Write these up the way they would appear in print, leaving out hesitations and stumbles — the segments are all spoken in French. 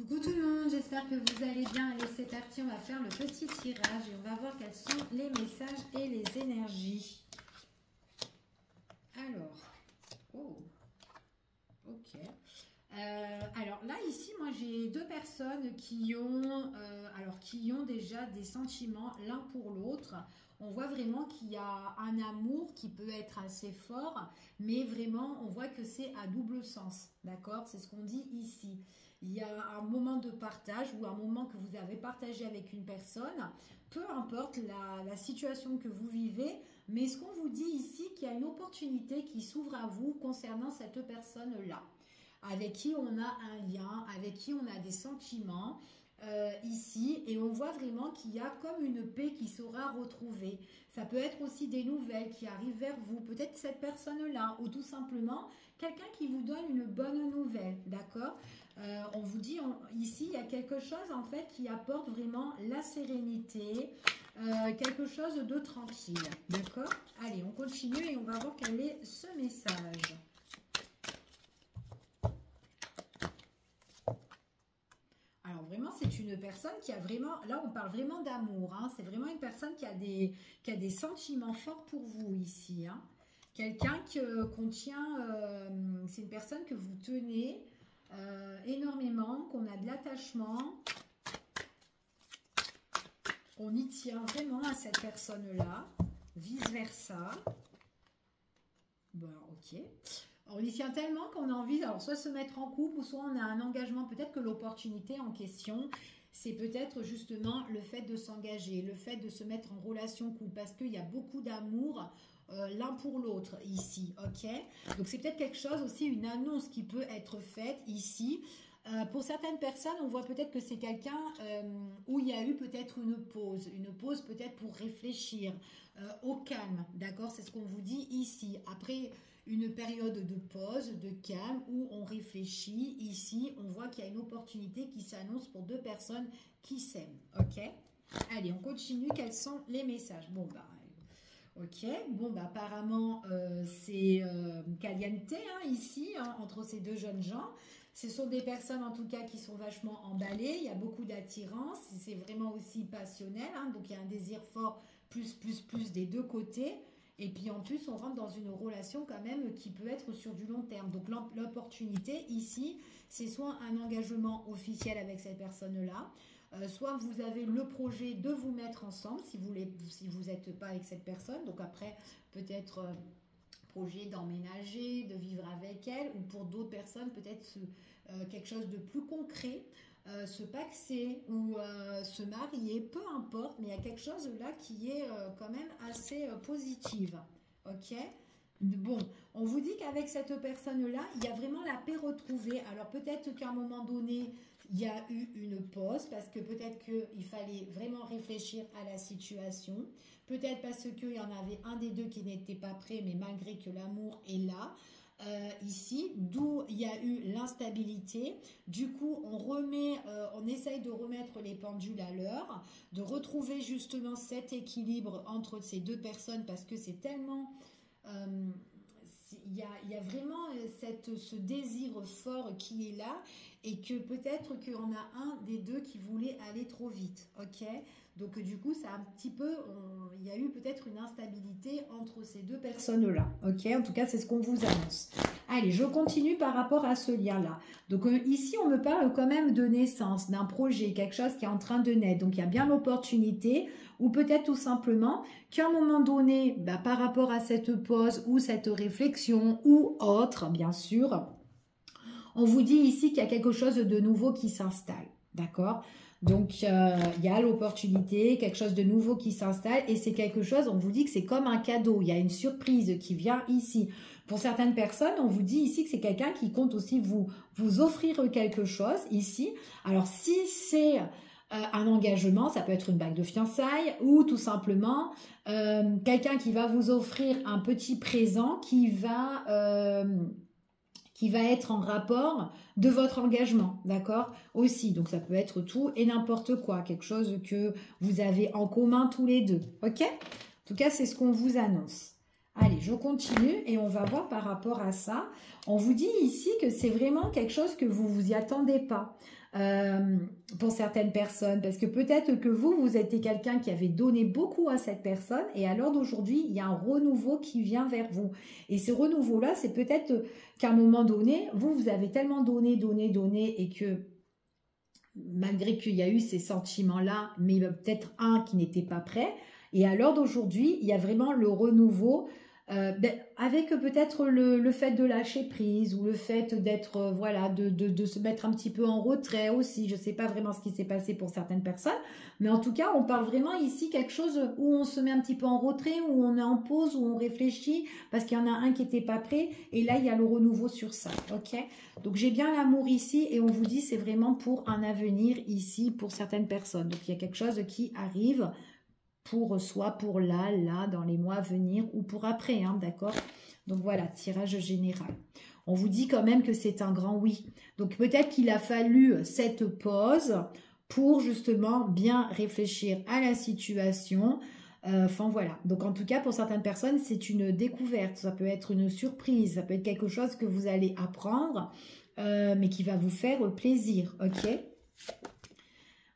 Coucou tout le monde, j'espère que vous allez bien. Allez, c'est parti, on va faire le petit tirage et on va voir quels sont les messages et les énergies. Alors, oh, ok. Alors là, ici, moi, j'ai deux personnes qui ont déjà des sentiments l'un pour l'autre. On voit vraiment qu'il y a un amour qui peut être assez fort, mais vraiment, on voit que c'est à double sens, d'accord? C'est ce qu'on dit ici. Il y a un moment de partage ou un moment que vous avez partagé avec une personne, peu importe la situation que vous vivez, mais ce qu'on vous dit ici, qu'il y a une opportunité qui s'ouvre à vous concernant cette personne-là, avec qui on a un lien, avec qui on a des sentiments ici, et on voit vraiment qu'il y a comme une paix qui sera retrouvée. Ça peut être aussi des nouvelles qui arrivent vers vous, peut-être cette personne-là, ou tout simplement quelqu'un qui vous donne une bonne nouvelle, d'accord? On vous dit ici, il y a quelque chose en fait qui apporte vraiment la sérénité, quelque chose de tranquille, d'accord? Allez, on continue et on va voir quel est ce message. Alors vraiment, c'est une personne qui a vraiment, là on parle vraiment d'amour, hein, c'est vraiment une personne qui a des sentiments forts pour vous ici, hein. Quelqu'un qu'on tient, c'est une personne que vous tenez énormément, qu'on a de l'attachement, on y tient vraiment à cette personne-là, vice-versa. Bon, ok. On y tient tellement qu'on a envie, alors soit se mettre en couple, ou soit on a un engagement, peut-être que l'opportunité en question, c'est peut-être justement le fait de s'engager, le fait de se mettre en relation couple, parce qu'il y a beaucoup d'amour l'un pour l'autre ici, ok? Donc c'est peut-être quelque chose aussi, une annonce qui peut être faite ici. Pour certaines personnes, on voit peut-être que c'est quelqu'un où il y a eu peut-être une pause peut-être pour réfléchir au calme, d'accord? C'est ce qu'on vous dit ici. Après une période de pause, de calme, où on réfléchit, ici, on voit qu'il y a une opportunité qui s'annonce pour deux personnes qui s'aiment, ok? Allez, on continue. Quels sont les messages? Bon, bah, ok, bon, bah, apparemment, c'est caliente, hein, ici, hein, entre ces deux jeunes gens. Ce sont des personnes, en tout cas, qui sont vachement emballées. Il y a beaucoup d'attirance. C'est vraiment aussi passionnel, hein, donc il y a un désir fort, plus des deux côtés. Et puis en plus, on rentre dans une relation quand même qui peut être sur du long terme. Donc l'opportunité ici, c'est soit un engagement officiel avec cette personne-là, soit vous avez le projet de vous mettre ensemble si vous n'êtes pas avec cette personne. Donc après, peut-être projet d'emménager, de vivre avec elle, ou pour d'autres personnes, peut-être quelque chose de plus concret. Se paxer ou se marier, peu importe, mais il y a quelque chose là qui est quand même assez positive, ok? Bon, on vous dit qu'avec cette personne-là, il y a vraiment la paix retrouvée. Alors peut-être qu'à un moment donné, il y a eu une pause parce que peut-être qu'il fallait vraiment réfléchir à la situation. Peut-être parce qu'il y en avait un des deux qui n'était pas prêt, mais malgré que l'amour est là. Ici, d'où il y a eu l'instabilité. Du coup, on essaye de remettre les pendules à l'heure, de retrouver justement cet équilibre entre ces deux personnes parce que c'est tellement... il y a vraiment ce désir fort qui est là et que peut-être qu'on a un des deux qui voulait aller trop vite, ok? Donc du coup, ça a un petit peu, il y a eu peut-être une instabilité entre ces deux personnes-là, ok? En tout cas, c'est ce qu'on vous annonce. Allez, je continue par rapport à ce lien-là. Donc ici, on me parle quand même de naissance, d'un projet, quelque chose qui est en train de naître. Donc il y a bien l'opportunité, ou peut-être tout simplement qu'à un moment donné, bah, par rapport à cette pause ou cette réflexion ou autre, bien sûr, on vous dit ici qu'il y a quelque chose de nouveau qui s'installe, d'accord? Donc, il y a l'opportunité, quelque chose de nouveau qui s'installe et c'est quelque chose, on vous dit que c'est comme un cadeau, il y a une surprise qui vient ici. Pour certaines personnes, on vous dit ici que c'est quelqu'un qui compte aussi vous offrir quelque chose ici. Alors, si c'est un engagement, ça peut être une bague de fiançailles ou tout simplement quelqu'un qui va vous offrir un petit présent qui va être en rapport de votre engagement, d'accord? Aussi, donc ça peut être tout et n'importe quoi, quelque chose que vous avez en commun tous les deux, ok? En tout cas, c'est ce qu'on vous annonce. Allez, je continue et on va voir par rapport à ça. On vous dit ici que c'est vraiment quelque chose que vous vous y attendez pas. pour certaines personnes, parce que peut-être que vous êtes quelqu'un qui avait donné beaucoup à cette personne, et à l'heure d'aujourd'hui, il y a un renouveau qui vient vers vous. Et ce renouveau-là, c'est peut-être qu'à un moment donné, vous avez tellement donné, et que malgré qu'il y a eu ces sentiments-là, mais peut-être un qui n'était pas prêt, et à l'heure d'aujourd'hui, il y a vraiment le renouveau, avec peut-être le fait de lâcher prise ou le fait d'être, voilà, de se mettre un petit peu en retrait aussi. Je ne sais pas vraiment ce qui s'est passé pour certaines personnes, mais en tout cas, on parle vraiment ici quelque chose où on se met un petit peu en retrait, où on est en pause, où on réfléchit, parce qu'il y en a un qui n'était pas prêt, et là, il y a le renouveau sur ça, ok? Donc, j'ai bien l'amour ici, et on vous dit, c'est vraiment pour un avenir ici, pour certaines personnes. Donc, il y a quelque chose qui arrive, pour soit pour là, dans les mois à venir ou pour après, hein, d'accord? Donc voilà, tirage général. On vous dit quand même que c'est un grand oui. Donc peut-être qu'il a fallu cette pause pour justement bien réfléchir à la situation. Enfin voilà. Donc en tout cas, pour certaines personnes, c'est une découverte. Ça peut être une surprise. Ça peut être quelque chose que vous allez apprendre, mais qui va vous faire plaisir, ok?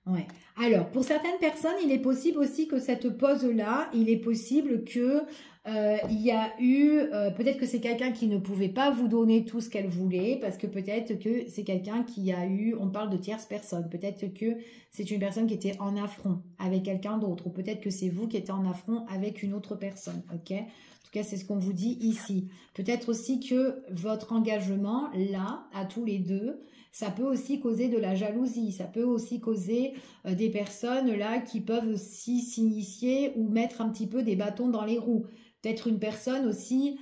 Ouais. Alors, pour certaines personnes, il est possible aussi que cette pause-là, il est possible que il y a eu, peut-être que c'est quelqu'un qui ne pouvait pas vous donner tout ce qu'elle voulait, parce que peut-être que c'est quelqu'un qui a eu, on parle de tierce personne, peut-être que c'est une personne qui était en affront avec quelqu'un d'autre, ou peut-être que c'est vous qui êtes en affront avec une autre personne, ok? En tout cas, c'est ce qu'on vous dit ici. Peut-être aussi que votre engagement, là, à tous les deux, ça peut aussi causer de la jalousie, ça peut aussi causer des personnes là qui peuvent aussi s'initier ou mettre un petit peu des bâtons dans les roues. Peut-être une personne aussi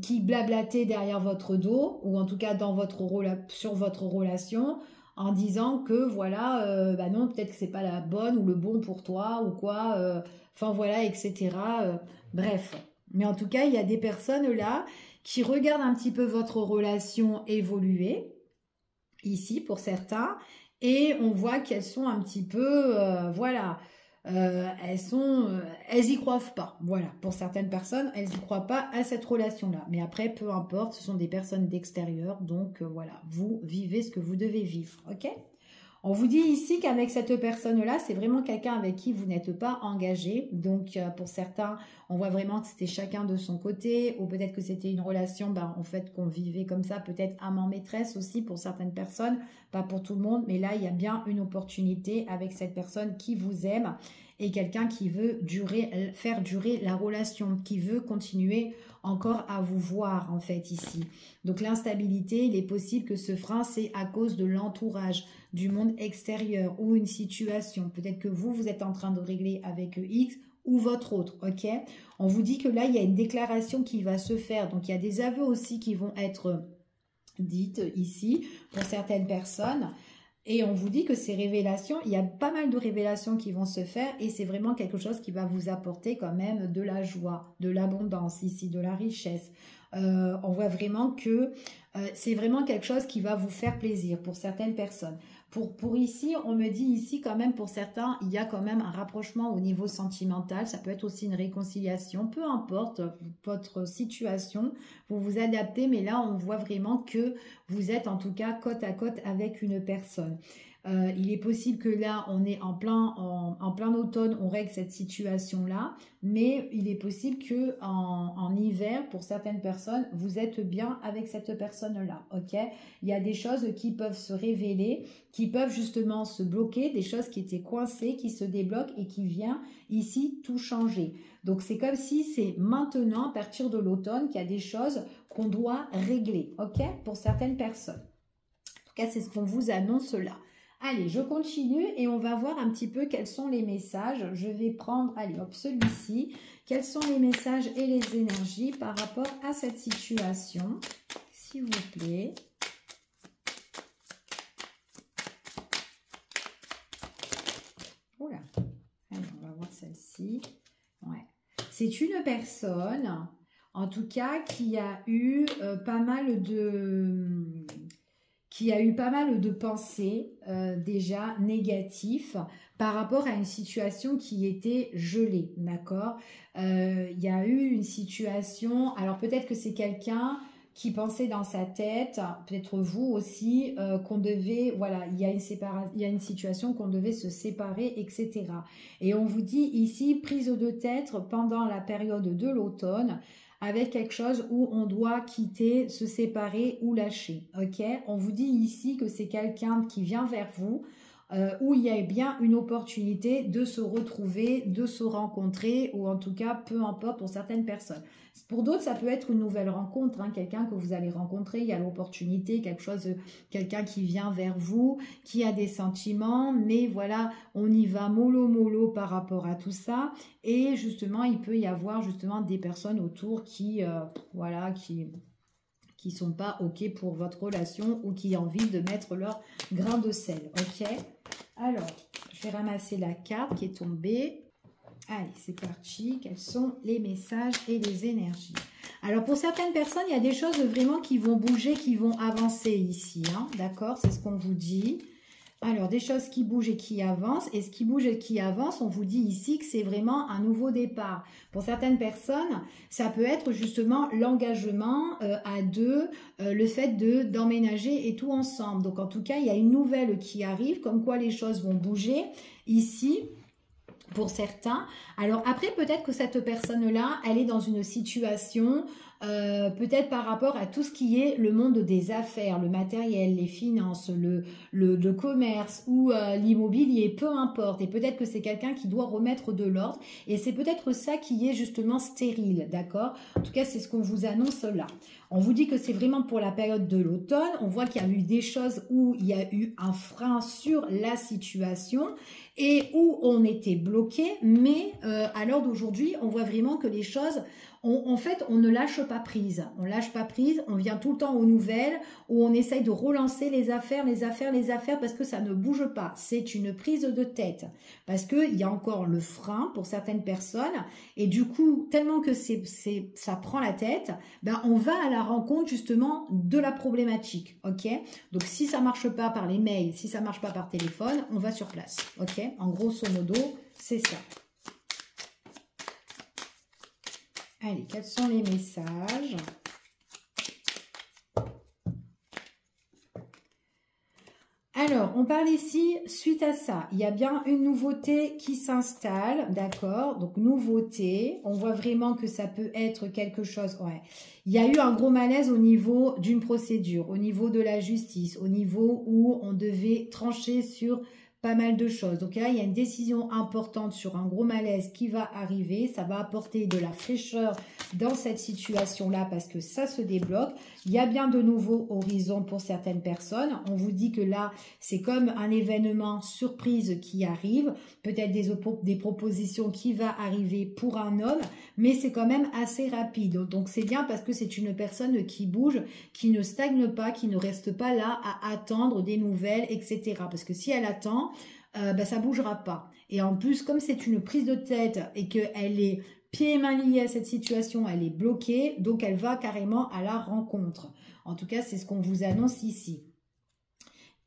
qui blablatait derrière votre dos, ou en tout cas dans sur votre relation, en disant que voilà, bah non, peut-être que c'est pas la bonne ou le bon pour toi ou quoi, enfin voilà, etc. Bref. Mais en tout cas, il y a des personnes là qui regardent un petit peu votre relation évoluer, ici pour certains, et on voit qu'elles sont un petit peu, voilà, elles y croient pas, voilà, pour certaines personnes, elles y croient pas à cette relation-là, mais après, peu importe, ce sont des personnes d'extérieur, donc voilà, vous vivez ce que vous devez vivre, ok? On vous dit ici qu'avec cette personne-là, c'est vraiment quelqu'un avec qui vous n'êtes pas engagé. Donc, pour certains, on voit vraiment que c'était chacun de son côté, ou peut-être que c'était une relation, en fait, qu'on vivait comme ça, peut-être amant-maîtresse aussi pour certaines personnes, pas pour tout le monde, mais là, il y a bien une opportunité avec cette personne qui vous aime et quelqu'un qui veut faire durer la relation, qui veut continuer encore à vous voir, en fait, ici. Donc, l'instabilité, il est possible que ce frein, c'est à cause de l'entourage, du monde extérieur ou une situation. Peut-être que vous êtes en train de régler avec X ou votre autre, ok? On vous dit que là, il y a une déclaration qui va se faire. Donc, il y a des aveux aussi qui vont être dites ici pour certaines personnes. Et on vous dit que ces révélations, il y a pas mal de révélations qui vont se faire et c'est vraiment quelque chose qui va vous apporter quand même de la joie, de l'abondance ici, de la richesse. On voit vraiment que c'est vraiment quelque chose qui va vous faire plaisir pour certaines personnes. Pour ici, on me dit ici quand même pour certains, il y a quand même un rapprochement au niveau sentimental. Ça peut être aussi une réconciliation, peu importe votre situation, vous vous adaptez. Mais là, on voit vraiment que vous êtes en tout cas côte à côte avec une personne. Il est possible que là, on est en plein automne, on règle cette situation-là, mais il est possible que en hiver, pour certaines personnes, vous êtes bien avec cette personne-là, ok? Il y a des choses qui peuvent se révéler, qui peuvent justement se bloquer, des choses qui étaient coincées, qui se débloquent et qui viennent ici tout changer. Donc, c'est comme si c'est maintenant, à partir de l'automne, qu'il y a des choses qu'on doit régler, ok? Pour certaines personnes. En tout cas, c'est ce qu'on vous annonce là. Allez, je continue et on va voir un petit peu quels sont les messages. Je vais prendre, allez hop, celui-ci. Quels sont les messages et les énergies par rapport à cette situation, s'il vous plaît. Oula, allez, on va voir celle-ci. Ouais. C'est une personne, en tout cas, qui a eu pas mal de pensées déjà négatives par rapport à une situation qui était gelée, d'accord? Il y a eu une situation, alors peut-être que c'est quelqu'un qui pensait dans sa tête, peut-être vous aussi, qu'on devait, voilà, il y a une situation qu'on devait se séparer, etc. Et on vous dit ici, prise de tête pendant la période de l'automne, avec quelque chose où on doit quitter, se séparer ou lâcher, ok? On vous dit ici que c'est quelqu'un qui vient vers vous, où il y a bien une opportunité de se retrouver, de se rencontrer, ou en tout cas, peu importe pour certaines personnes. Pour d'autres, ça peut être une nouvelle rencontre, hein, quelqu'un que vous allez rencontrer, il y a l'opportunité, quelqu'un qui vient vers vous, qui a des sentiments, mais voilà, on y va mollo par rapport à tout ça, et justement, il peut y avoir justement des personnes autour qui, voilà, qui sont pas ok pour votre relation ou qui ont envie de mettre leur grain de sel, ok? Alors, je vais ramasser la carte qui est tombée. Allez, c'est parti. Quels sont les messages et les énergies? Alors, pour certaines personnes, il y a des choses vraiment qui vont bouger, qui vont avancer ici, hein, d'accord? C'est ce qu'on vous dit. Alors, des choses qui bougent et qui avancent. Et ce qui bouge et qui avance, on vous dit ici que c'est vraiment un nouveau départ. Pour certaines personnes, ça peut être justement l'engagement à deux, le fait d'emménager et tout ensemble. Donc, en tout cas, il y a une nouvelle qui arrive, comme quoi les choses vont bouger ici. Pour certains. Alors après, peut-être que cette personne-là, elle est dans une situation, peut-être par rapport à tout ce qui est le monde des affaires, le matériel, les finances, le commerce ou l'immobilier, peu importe. Et peut-être que c'est quelqu'un qui doit remettre de l'ordre. Et c'est peut-être ça qui est justement stérile, d'accord? En tout cas, c'est ce qu'on vous annonce là. On vous dit que c'est vraiment pour la période de l'automne. On voit qu'il y a eu des choses où il y a eu un frein sur la situation et où on était bloqué. Mais à l'heure d'aujourd'hui, on voit vraiment que les choses, en fait, on ne lâche pas prise. On lâche pas prise, on vient tout le temps aux nouvelles où on essaye de relancer les affaires parce que ça ne bouge pas. C'est une prise de tête parce qu'il y a encore le frein pour certaines personnes et du coup, tellement que ça prend la tête, ben on va à la rencontre justement de la problématique, ok? Donc si ça marche pas par les mails, si ça marche pas par téléphone, on va sur place, ok? En grosso modo, c'est ça. Allez, quels sont les messages? Alors, on parle ici, suite à ça, il y a bien une nouveauté qui s'installe, d'accord? Donc, nouveauté, on voit vraiment que ça peut être quelque chose, ouais. Il y a eu un gros malaise au niveau d'une procédure, au niveau de la justice, au niveau où on devait trancher sur pas mal de choses. Donc là, il y a une décision importante sur un gros malaise qui va arriver. Ça va apporter de la fraîcheur dans cette situation-là parce que ça se débloque. Il y a bien de nouveaux horizons pour certaines personnes. On vous dit que là, c'est comme un événement surprise qui arrive. Peut-être des propositions qui va arriver pour un homme, mais c'est quand même assez rapide. Donc c'est bien parce que c'est une personne qui bouge, qui ne stagne pas, qui ne reste pas là à attendre des nouvelles, etc. Parce que si elle attend, ça bougera pas. Et en plus, comme c'est une prise de tête et qu'elle est pieds et mains liés à cette situation, elle est bloquée, donc elle va carrément à la rencontre. En tout cas, c'est ce qu'on vous annonce ici.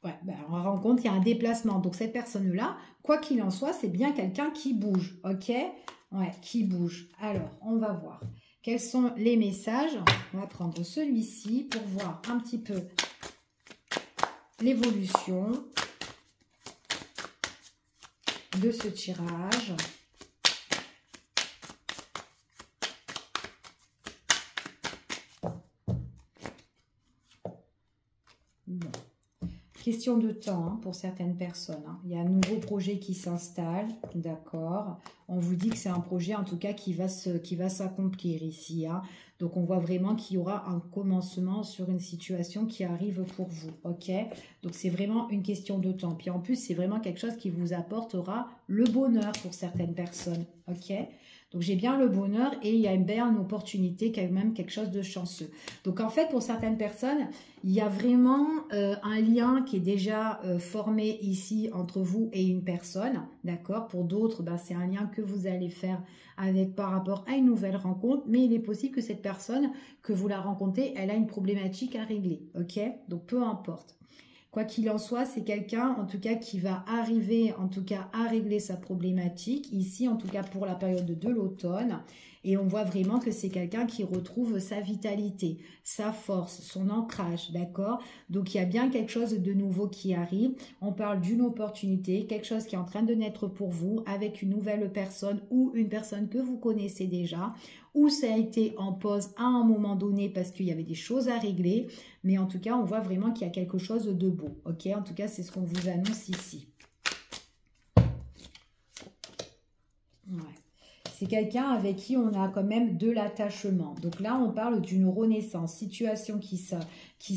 Ouais, en rencontre, il y a un déplacement. Donc cette personne-là, quoi qu'il en soit, c'est bien quelqu'un qui bouge, ok? Ouais, qui bouge. Alors, on va voir. Quels sont les messages? On va prendre celui-ci pour voir un petit peu l'évolution de ce tirage. Bon. Question de temps hein, pour certaines personnes. Hein. Il y a un nouveau projet qui s'installe, d'accord. On vous dit que c'est un projet en tout cas qui va s'accomplir ici. Hein. Donc on voit vraiment qu'il y aura un commencement sur une situation qui arrive pour vous, ok. Donc c'est vraiment une question de temps. Puis en plus c'est vraiment quelque chose qui vous apportera le bonheur pour certaines personnes, ok. Donc j'ai bien le bonheur et il y a bien une opportunité, quand même quelque chose de chanceux. Donc en fait pour certaines personnes, il y a vraiment un lien qui est déjà formé ici entre vous et une personne, d'accord. Pour d'autres, c'est un lien que vous allez faire avec par rapport à une nouvelle rencontre, mais il est possible que cette personne, que vous la rencontrez, elle a une problématique à régler, ok. Donc peu importe. Quoi qu'il en soit, c'est quelqu'un, en tout cas, qui va arriver, en tout cas, à régler sa problématique, ici, en tout cas, pour la période de l'automne. Et on voit vraiment que c'est quelqu'un qui retrouve sa vitalité, sa force, son ancrage, d'accord? Donc il y a bien quelque chose de nouveau qui arrive. On parle d'une opportunité, quelque chose qui est en train de naître pour vous avec une nouvelle personne ou une personne que vous connaissez déjà, ou ça a été en pause à un moment donné parce qu'il y avait des choses à régler. Mais en tout cas, on voit vraiment qu'il y a quelque chose de beau, ok? En tout cas, c'est ce qu'on vous annonce ici. Ouais. C'est quelqu'un avec qui on a quand même de l'attachement. Donc là, on parle d'une renaissance, situation qui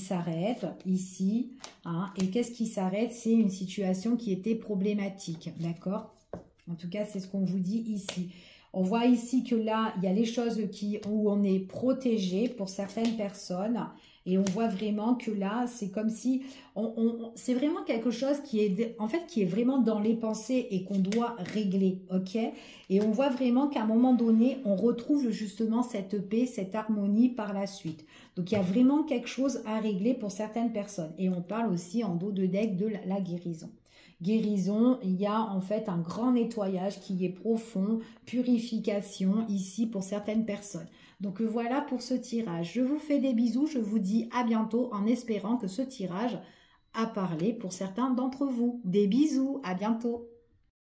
s'arrête ici. Hein, et qu'est-ce qui s'arrête? C'est une situation qui était problématique, d'accord? En tout cas, c'est ce qu'on vous dit ici. On voit ici que là, il y a les choses où on est protégé pour certaines personnes. Et on voit vraiment que là, c'est comme si... c'est vraiment quelque chose qui est, en fait, qui est vraiment dans les pensées et qu'on doit régler, ok? Et on voit vraiment qu'à un moment donné, on retrouve justement cette paix, cette harmonie par la suite. Donc, il y a vraiment quelque chose à régler pour certaines personnes. Et on parle aussi en dos de deck de la guérison. Guérison, il y a en fait un grand nettoyage qui est profond, purification ici pour certaines personnes. Donc voilà pour ce tirage. Je vous fais des bisous, je vous dis à bientôt en espérant que ce tirage a parlé pour certains d'entre vous. Des bisous, à bientôt.